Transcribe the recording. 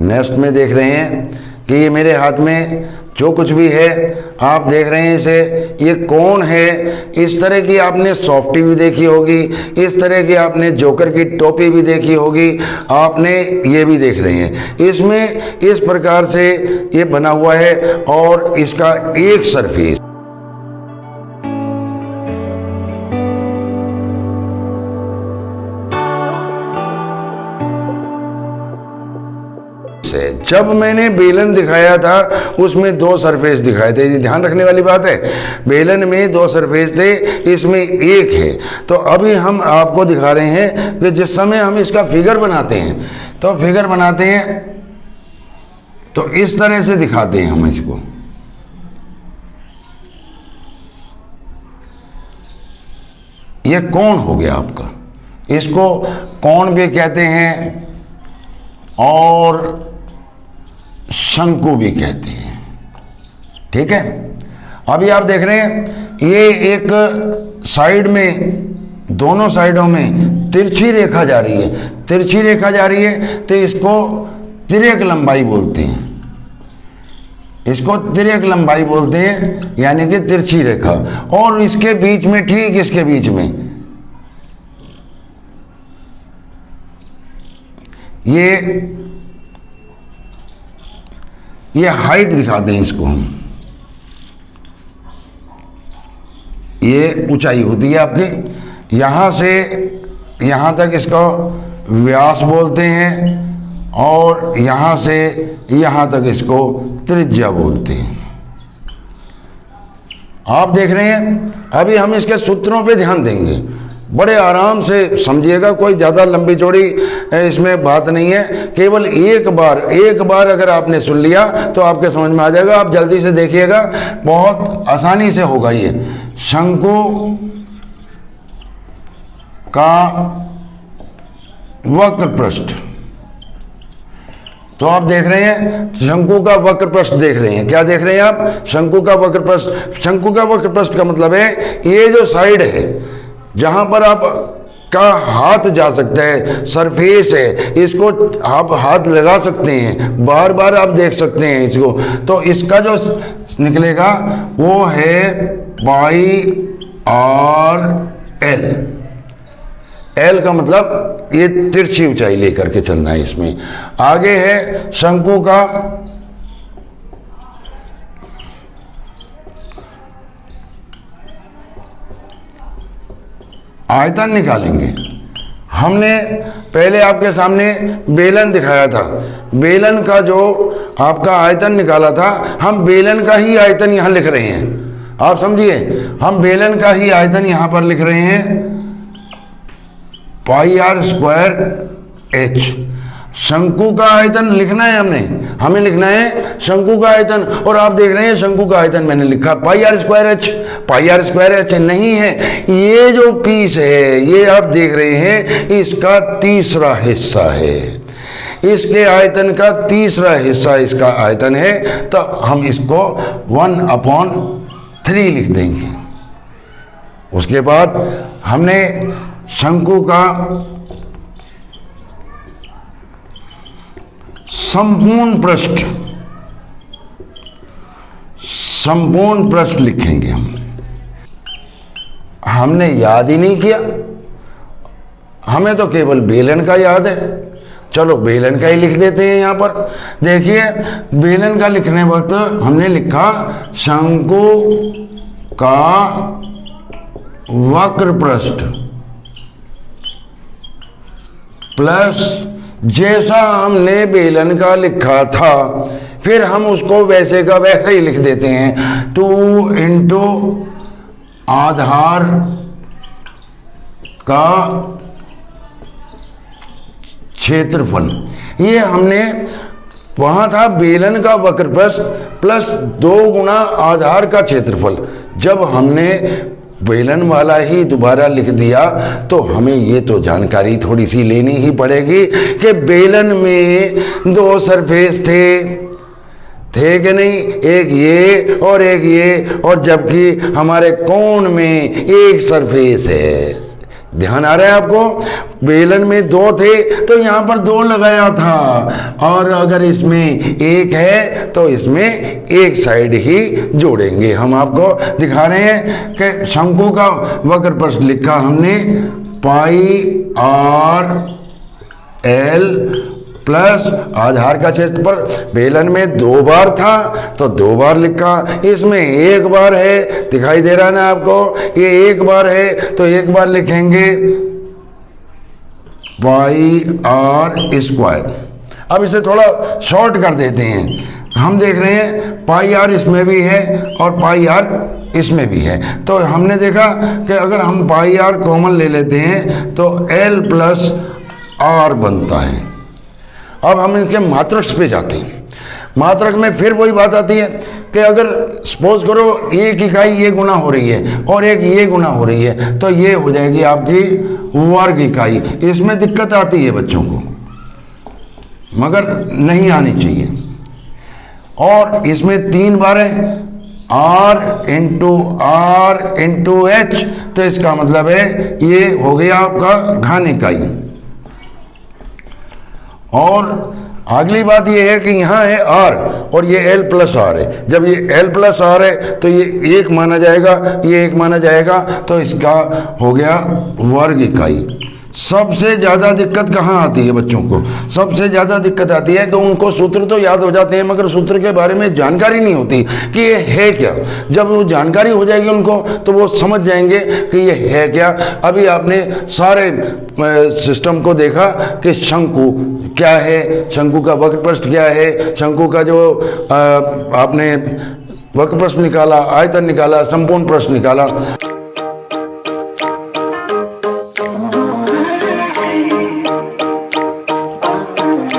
Next में देख रहे हैं कि ये मेरे हाथ में जो कुछ भी है आप देख रहे हैं इसे, ये कौन है। इस तरह की आपने सॉफ्टी भी देखी होगी, इस तरह की आपने जोकर की टोपी भी देखी होगी, आपने ये भी देख रहे हैं। इसमें इस प्रकार से ये बना हुआ है और इसका एक सरफेस है। जब मैंने बेलन दिखाया था उसमें दो सरफेस दिखाए थे, ध्यान रखने वाली बात है। बेलन में दो सरफेस थे, इसमें एक है। तो अभी हम आपको दिखा रहे हैं कि जिस समय हम इसका फिगर बनाते हैं तो फिगर बनाते हैं तो इस तरह से दिखाते हैं हम इसको। ये कोण हो गया आपका, इसको कोण भी कहते हैं और शंकु भी कहते हैं, ठीक है। अभी आप देख रहे हैं ये एक साइड में, दोनों साइडों में तिरछी रेखा जा रही है, तिरछी रेखा जा रही है तो इसको तिर्यक लंबाई बोलते हैं, इसको तिर्यक लंबाई बोलते हैं, यानी कि तिरछी रेखा। और इसके बीच में, ठीक इसके बीच में ये हाइट दिखाते हैं इसको हम, ये ऊंचाई होती है आपकी, यहां से यहां तक इसको व्यास बोलते हैं और यहां से यहां तक इसको त्रिज्या बोलते हैं। आप देख रहे हैं। अभी हम इसके सूत्रों पे ध्यान देंगे, बड़े आराम से समझिएगा, कोई ज़्यादा लंबी चौड़ी इसमें बात नहीं है। केवल एक बार अगर आपने सुन लिया तो आपके समझ में आ जाएगा। आप जल्दी से देखिएगा, बहुत आसानी से होगा ये। शंकु का वक्र पृष्ठ, तो आप देख रहे हैं शंकु का वक्र पृष्ठ देख रहे हैं। क्या देख रहे हैं आप? शंकु का वक्र पृष्ठ। शंकु का वक्र पृष्ठ का मतलब है ये जो साइड है जहां पर आप का हाथ जा सकता है, सरफेस है, इसको आप हाथ लगा सकते हैं, बार बार आप देख सकते हैं इसको। तो इसका जो निकलेगा वो है पाई आर एल। एल का मतलब ये तिरछी ऊंचाई लेकर के चलना है इसमें। आगे है शंकु का आयतन निकालेंगे। हमने पहले आपके सामने बेलन दिखाया था, बेलन का जो आपका आयतन निकाला था, हम बेलन का ही आयतन यहां लिख रहे हैं। आप समझिए, हम बेलन का ही आयतन यहां पर लिख रहे हैं, पाई आर स्क्वायर एच। शंकु का आयतन लिखना है हमें लिखना है शंकु का आयतन। और आप देख रहे हैं शंकु का आयतन मैंने लिखा pi R square H. Pi R square H नहीं है, ये जो पीस है ये आप देख रहे हैं इसका तीसरा हिस्सा है, इसके आयतन का तीसरा हिस्सा इसका आयतन है। तो हम इसको 1/3 लिख देंगे। उसके बाद हमने शंकु का संपूर्ण पृष्ठ लिखेंगे हम। हमने याद ही नहीं किया, हमें तो केवल बेलन का याद है। चलो बेलन का ही लिख देते हैं। यहां पर देखिए, बेलन का लिखने वक्त हमने लिखा शंकु का वक्र पृष्ठ प्लस जैसा हमने बेलन का लिखा था, फिर हम उसको वैसे का वैसा ही लिख देते हैं। 2 इंटू आधार का क्षेत्रफल। ये हमने वहां था बेलन का वक्र पृष्ठ प्लस 2 गुना आधार का क्षेत्रफल। जब हमने बेलन वाला ही दोबारा लिख दिया तो हमें ये तो जानकारी थोड़ी सी लेनी ही पड़ेगी कि बेलन में 2 सरफेस थे कि नहीं, एक ये और एक ये, और जबकि हमारे कोण में एक सरफेस है। ध्यान आ रहा है आपको? बेलन में 2 थे तो यहां पर 2 लगाया था, और अगर इसमें 1 है तो इसमें एक साइड ही जोड़ेंगे। हम आपको दिखा रहे हैं कि शंकु का वक्र प्रस्थ लिखा हमने पाई आर एल प्लस आधार का क्षेत्रफल। बेलन में 2 बार था तो 2 बार लिखा, इसमें 1 बार है, दिखाई दे रहा है ना आपको? ये 1 बार है तो 1 बार लिखेंगे पाई आर स्क्वायर। अब इसे थोड़ा शॉर्ट कर देते हैं। हम देख रहे हैं पाई आर इसमें भी है और पाई आर इसमें भी है, तो हमने देखा कि अगर हम पाई आर कॉमन ले लेते हैं तो एल प्लस आर बनता है। अब हम इनके मात्रक पे जाते हैं। मात्रक में फिर वही बात आती है कि अगर सपोज करो एक इकाई ये गुना हो रही है और एक ये गुना हो रही है तो ये हो जाएगी आपकी वर्ग इकाई। इसमें दिक्कत आती है बच्चों को, मगर नहीं आनी चाहिए। और इसमें 3 बार है R इंटू H, तो इसका मतलब है ये हो गया आपका घन इकाई। और अगली बात ये है कि यहाँ है R और ये L प्लस R है। जब ये L प्लस R है तो ये 1 माना जाएगा, ये 1 माना जाएगा, तो इसका हो गया वर्ग इकाई। सबसे ज़्यादा दिक्कत कहाँ आती है बच्चों को? सबसे ज़्यादा दिक्कत आती है कि उनको सूत्र तो याद हो जाते हैं मगर सूत्र के बारे में जानकारी नहीं होती कि ये है क्या। जब वो जानकारी हो जाएगी उनको तो वो समझ जाएंगे कि ये है क्या। अभी आपने सारे सिस्टम को देखा कि शंकु क्या है, शंकु का वक्र प्रस्थ क्या है, शंकु का जो आपने वक्र प्रस्थ निकाला, आयतन निकाला, संपूर्ण प्रस्थ निकाला।